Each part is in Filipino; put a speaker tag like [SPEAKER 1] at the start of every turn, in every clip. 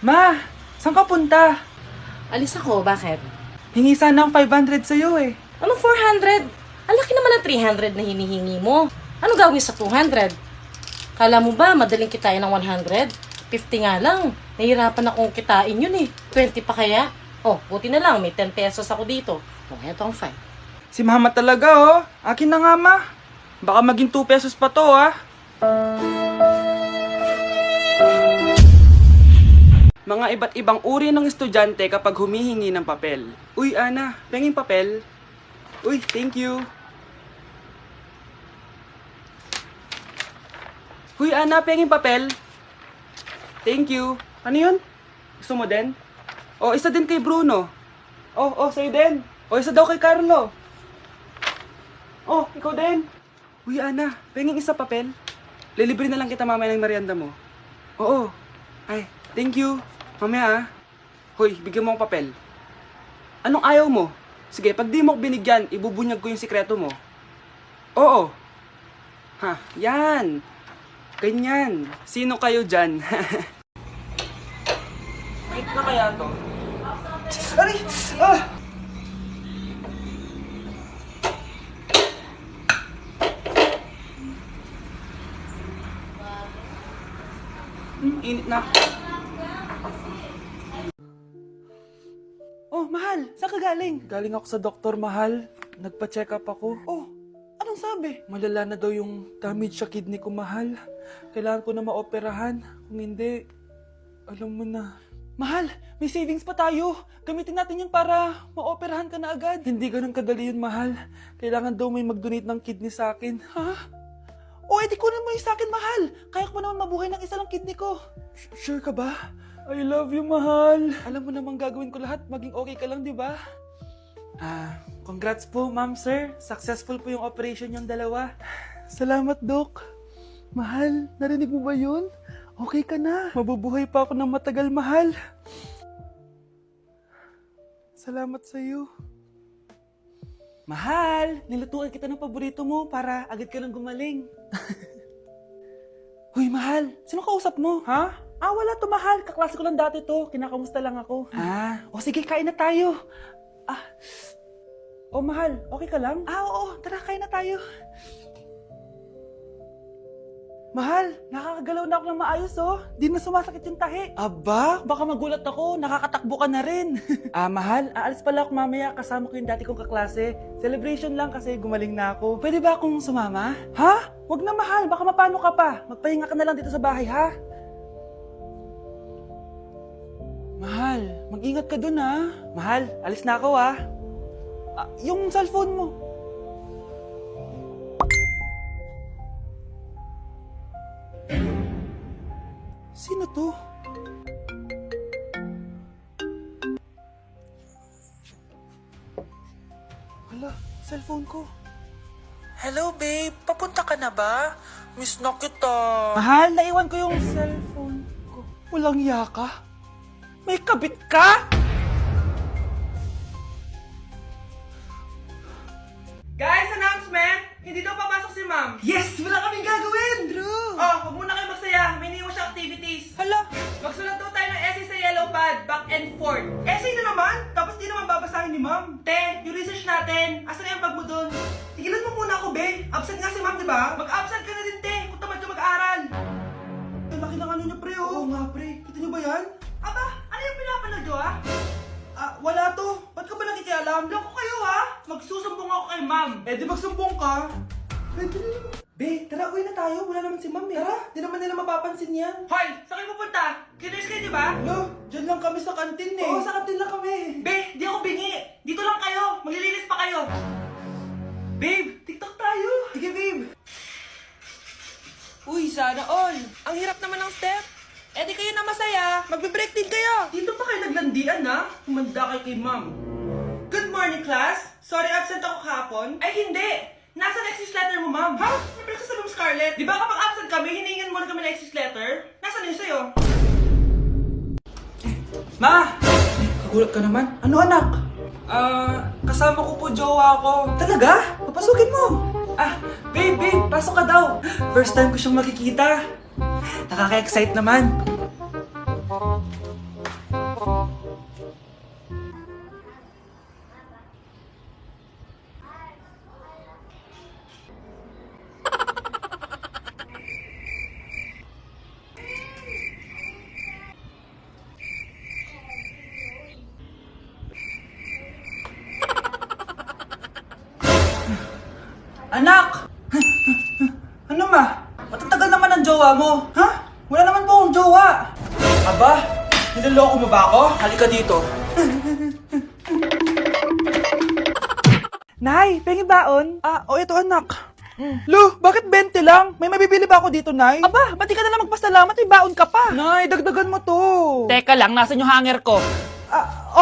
[SPEAKER 1] Ma, saan ka punta?
[SPEAKER 2] Alis ako, bakit?
[SPEAKER 1] Hingi sana ang 500 sa'yo eh.
[SPEAKER 2] Anong 400? Ang laki naman ng 300 na hinihingi mo. Ano gawin sa 200? Kala mo ba madaling kitain ng 100? 50 nga lang. Nahihirapan akong kitain yun eh. 20 pa kaya? Oh, buti na lang. May 10 pesos ako dito. Oh, eto ang 5.
[SPEAKER 1] Si mama talaga oh. Akin na nga ma. Baka maging 2 pesos pa to ah. Mga iba't ibang uri ng estudyante kapag humihingi ng papel. Uy Ana, penging papel? Uy, thank you. Uy Ana, penging papel? Thank you. Ano yun? Gusto mo din? O, isa din kay Bruno. Oh, sa'yo din. O, isa daw kay Carlo. Oh, ikaw din. Uy Ana, penging isa papel? Lilibre na lang kita mamaya ng merienda mo. Oo. Ay, thank you. Mamaya ah. Hoy, bigyan mo ang papel. Anong ayaw mo? Sige, pag di mo binigyan, ibubunyag ko yung sikreto mo. Oo. Ha, yan. Ganyan. Sino kayo dyan? Wait na kaya to? Aray! Ah! Init na. Oh, mahal! Saan ka galing? Galing ako sa doktor, mahal. Nagpa-check up ako. Oh, anong sabi? Malala na daw yung damage sa kidney ko, mahal. Kailangan ko na maoperahan. Kung hindi, alam mo na. Mahal, may savings pa tayo. Gamitin natin yun para maoperahan ka na agad. Hindi ganun kadali yun, mahal. Kailangan daw may mag-donate ng kidney sa akin. Ha? O, edi kunin mo yung sa akin, mahal. Kaya ko naman mabuhay ng isa lang kidney ko. Sure ka ba? I love you, mahal. Alam mo namang gagawin ko lahat. Maging okay ka lang, di ba? Congrats po, ma'am, sir. Successful po yung operation yung dalawa. Salamat, Doc. Mahal, narinig mo ba yun? Okay ka na. Mabubuhay pa ako ng matagal, mahal. Salamat sa'yo. Mahal, nilutuan kita ng paborito mo para agad ka nang gumaling. Huy, mahal, sino kausap mo? Ha? Wala to, mahal. Kaklase ko lang dati to. Kinakamusta lang ako. O sige, kain na tayo. Mahal, okay ka lang? Oo, tara, kain na tayo. Mahal, nakakagalaw na ako ng maayos oh. Di na sumasakit yung tahi. Aba, baka magulat ako. Nakakatakbo ka na rin. Mahal, aalis pala ako mamaya. Kasama ko yung dati kong kaklase. Celebration lang kasi gumaling na ako. Pwede ba akong sumama? Ha? Wag na, mahal. Baka mapano ka pa. Magpahinga ka na lang dito sa bahay, ha? Mahal, mag-ingat ka dun ha. Mahal, alis na ako ha. Yung cellphone mo. Sino to? Hala, cellphone ko. Hello babe, papunta ka na ba? Miss na kita. Mahal, naiwan ko yung cellphone ko. Walang iya ka? May kabit ka? Guys, announcement! Hindi daw papasok si ma'am. Yes! Wala kaming gagawin! True! Huwag muna kayo magsaya. May iniwan siya activities. Hala! Magsulat daw tayo ng essay sa yellow pad, back and forth. Essay na naman? Tapos di naman babasahin ni ma'am. Te, yung research natin. Asan na yung bag mo dun? Tigilan mo muna ako, be. Absent nga si ma'am, di ba? Mag-absent ka na din, te. Kung tamad ka mag-aaral. Ang laki ng ano niya, pre, oh. Oo nga, pre. Kita niyo ba yan? Aba, ano yung pinapanood nyo, wala to. Ba't ka ba nakikialam? Loko kayo, ha? Magsusumbong ako kay ma'am. Di magsumbong ka. Pwede na naman. Be, tara, uwi na tayo. Wala naman si ma'am, eh. Tara, di naman nila mapapansin yan. Hoy, saan kayo pupunta? Kinis kayo, di ba? No, dyan lang kami sa kantin, eh. Oo, sa kantin lang kami. Be, di ako bingi. Dito lang kayo. Maglilinis pa kayo. Babe, TikTok tayo. Sige, babe. Uy, sana all. Ang hirap naman ng step. Di kayo na masaya. Magbe-break din kayo. Dito pa kayo naglandian, ha? Humanda kayo kay ma'am. Good morning, class. Sorry, absent ako kahapon. Ay, hindi. Nasa excuse letter mo, ma'am. Ha? May breakfast sa room, Scarlett. Di ba kapag absent kami, hiningan mo na kami ng excuse letter? Nasaan yun sa'yo? Ma! Kagulat ka naman. Ano, anak? Kasama ko po jowa ko. Talaga? Papasukin mo. Babe, pasok ka daw. First time ko siyang makikita. Nakaka-excite naman. Aba, niloloko mo ba ako? Halika dito. Nay, pengi baon? Ito anak. Lo, bakit 20 lang? May mabibili ba ako dito, Nay? Aba, ba't di ka na lang magpasalamat? May baon ka pa. Nay, dagdagan mo to. Teka lang, nasan yung hanger ko?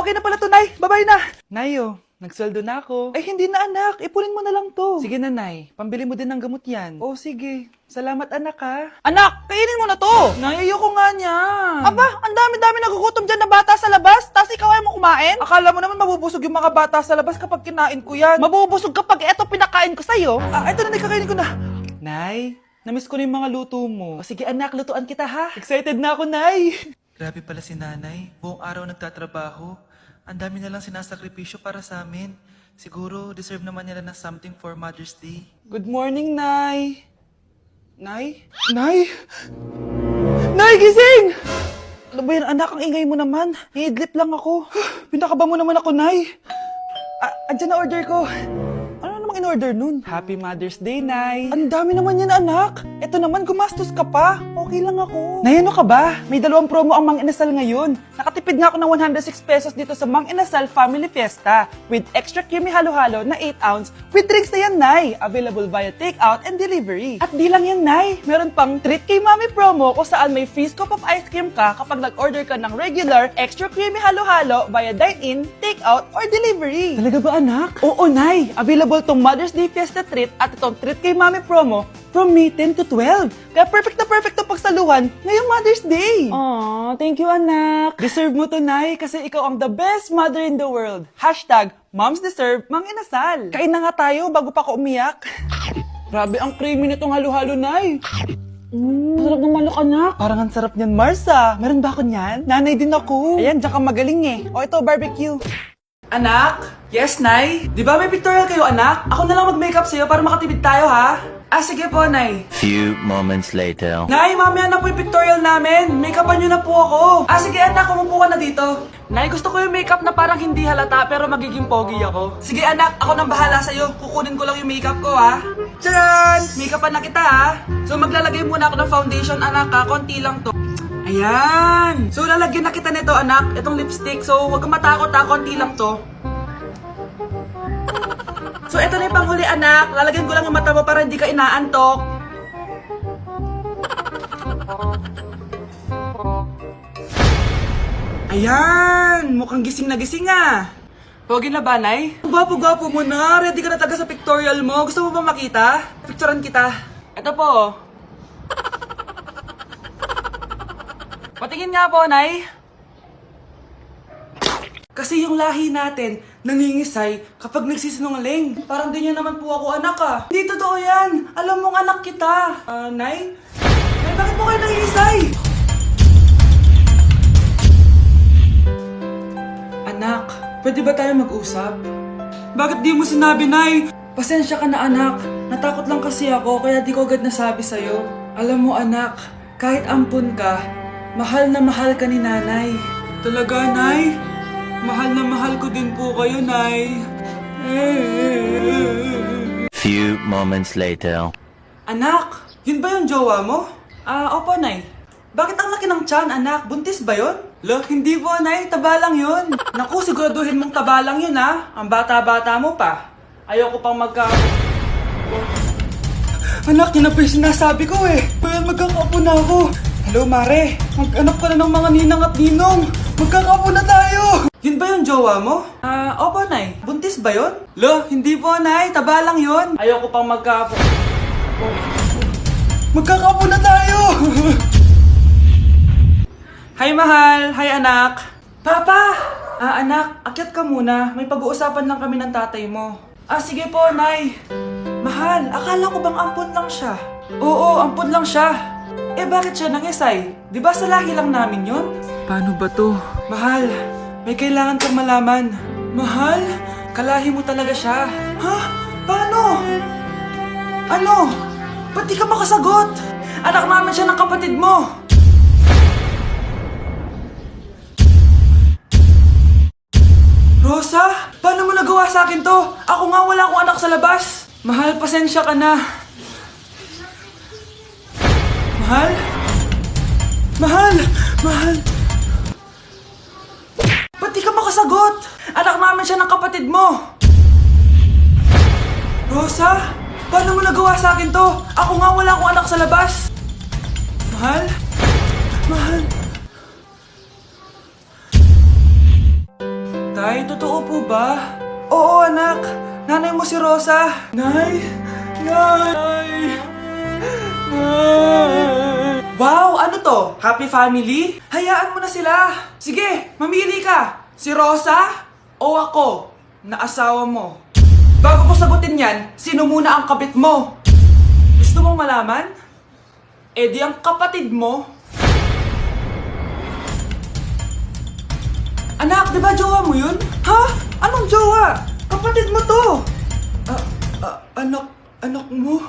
[SPEAKER 1] Okay na pala to, Nay. Bye-bye na. Nayo, nagsweldo na ako. Ay, hindi na anak. Ipunin mo na lang to. Sige na, Nay. Pambili mo din ng gamot yan. Oh, sige. Salamat, anak, ha? Anak, kainin mo na to. Nay, ayoko nga niyan. Aba, ang dami-dami nagugutom dyan na bata sa labas. Tapos ikaw ay mo kumain? Akala mo naman mabubusog yung mga bata sa labas kapag kinain ko yan. Mabubusog kapag eto pinakain ko sa'yo. Ito na, kakainin ko na. Nay, namiss ko na yung mga luto mo. O sige, anak, lutuan kita, ha? Excited na ako, Nay. Grabe pala si nanay. Buong araw nagtatrabaho. Ang dami na lang sinasakripisyo para sa amin. Siguro, deserve naman nila ng something for Mother's Day. Good morning, Nay. Nay? Nay? Nay, gising! Ano ba yan, anak? Ang ingay mo naman. Iidlip lang ako. Pinakaba mo naman ako, Nay. Andyan na order ko. Ano namang in-order nun? Happy Mother's Day, Nay. Ang dami naman yan, anak. Ito naman, gumastos ka pa. Okay lang ako. Nay, ano ka ba? May 2 promo ang Mang Inasal ngayon. Nakatipid nga ako ng 106 pesos dito sa Mang Inasal Family Fiesta with extra creamy halo-halo na 8 ounce with drinks na yan, Nay. Available via takeout and delivery. At di lang yan, Nay. Meron pang Treat Kay Mami promo kung saan may free scoop of ice cream ka kapag nag-order ka ng regular extra creamy halo-halo via dine-in, takeout, or delivery. Talaga ba, anak? Oo, Nay. Available tong Mother's Day Fiesta Treat at itong Treat Kay Mami promo from May 10 to 12. Kaya perfect na pagsaluhan ngayong Mother's Day. Aww, thank you, anak. Deserve mo to, Nay, kasi ikaw ang the best mother in the world. Hashtag, Moms Deserve Mang Inasal. Kain na nga tayo bago pa ako umiyak. Grabe ang creamy nitong halo-halo, Nay. Masarap ng manok, anak. Parang ang sarap niyan, Marsa. Meron ba ako niyan? Nanay din ako. Ayan, diyan ka magaling eh. O ito, barbecue. Anak? Yes, Nay? Di ba may pictorial kayo, anak? Ako na lang mag-makeup sa'yo para makatipid tayo, ha? Sige po, Nay.
[SPEAKER 3] Few moments later.
[SPEAKER 1] Nay, mamaya na po yung pictorial namin. Make-upan niyo na po ako. Sige, anak, umupo ka na dito. Nay, gusto ko yung makeup na parang hindi halata pero magiging pogi ako. Sige, anak, ako nang bahala sa'yo. Kukunin ko lang yung makeup ko, ha? Charan! Make-upan na kita, ha? So, maglalagay muna ako ng foundation, anak, ha? Konti lang to. Ayan! So, lalagyan na kita nito, anak. Itong lipstick. So, huwag kang matakot, ha? Konti lang to. So, ito na yung panghuli, anak. Lalagyan ko lang yung mata mo para hindi ka inaantok. Ayan! Mukhang gising na gising, ah. Pogi na ba, Nay? Gwapo-gwapo mo na. Ready ka na talaga sa pictorial mo. Gusto mo ba makita? Picturean kita. Ito po. Patingin nga po, Nay. Kasi yung lahi natin, nangingisay kapag nagsisinungaling. Parang di niya naman po ako anak, ah. Hindi totoo yan. Alam mong anak kita. Nay? Nay, bakit po kayo nangingisay? Anak, pwede ba tayo mag-usap? Bakit di mo sinabi, Nay? Pasensya ka na, anak. Natakot lang kasi ako, kaya di ko agad nasabi sa'yo. Alam mo, anak, kahit ampun ka, mahal na mahal ka ni Nanay. Talaga, Nay? Mahal na mahal ko din po kayo, Nay.
[SPEAKER 3] Few moments later.
[SPEAKER 1] Anak, yun ba yung jowa mo? Opo, Nay. Bakit ang laki ng tiyan, anak? Buntis ba yun? Lo, hindi po, Nay. Taba lang yun. Naku, siguraduhin mong taba lang yun, ha? Ang bata-bata mo pa. Ayoko pang Anak, yun na pa yung sinasabi ko, eh. Kaya magkakapo na ako. Hello, Mare. Mag-anak ka na ng mga ninang at ninong. Magkakapo na tayo. Yun ba yung jowa mo? Opo, Nay. Buntis ba yun? Lo, hindi po, Nay. Taba lang yun. Ayoko pang magkakapo na tayo. Hi, mahal. Hi, anak. Papa! Anak, akyat ka muna. May pag-uusapan lang kami ng tatay mo. Sige po, Nay. Mahal, akala ko bang ampun lang siya? Oo, ampun lang siya. Bakit siya nangisay? Di ba sa lahi lang namin yun? Paano ba to? Mahal, may kailangan kang malaman. Mahal? Kalahi mo talaga siya. Ha? Paano? Ano? Ba't di ka makasagot? Anak namin siya ng kapatid mo. Rosa? Paano mo nagawa sa akin to? Ako nga wala akong anak sa labas. Mahal, pasensya ka na. Mahal? Mahal! Mahal! Ba't di ka makasagot? Anak namin siya ng kapatid mo! Rosa? Paano mo nagawa sa akin to? Ako nga wala akong anak sa labas! Mahal? Mahal? Tay, totoo po ba? Oo, anak. Nanay mo si Rosa. Nay! Nay! Wow, ano to? Happy family? Hayaan mo na sila. Sige, mamili ka. Si Rosa o ako na asawa mo? Bago ko sagutin yan, sino muna ang kabit mo? Gusto mong malaman? Eh di ang kapatid mo. Anak, di ba jowa mo yun? Ha? Anong jowa? Kapatid mo to. Anak mo?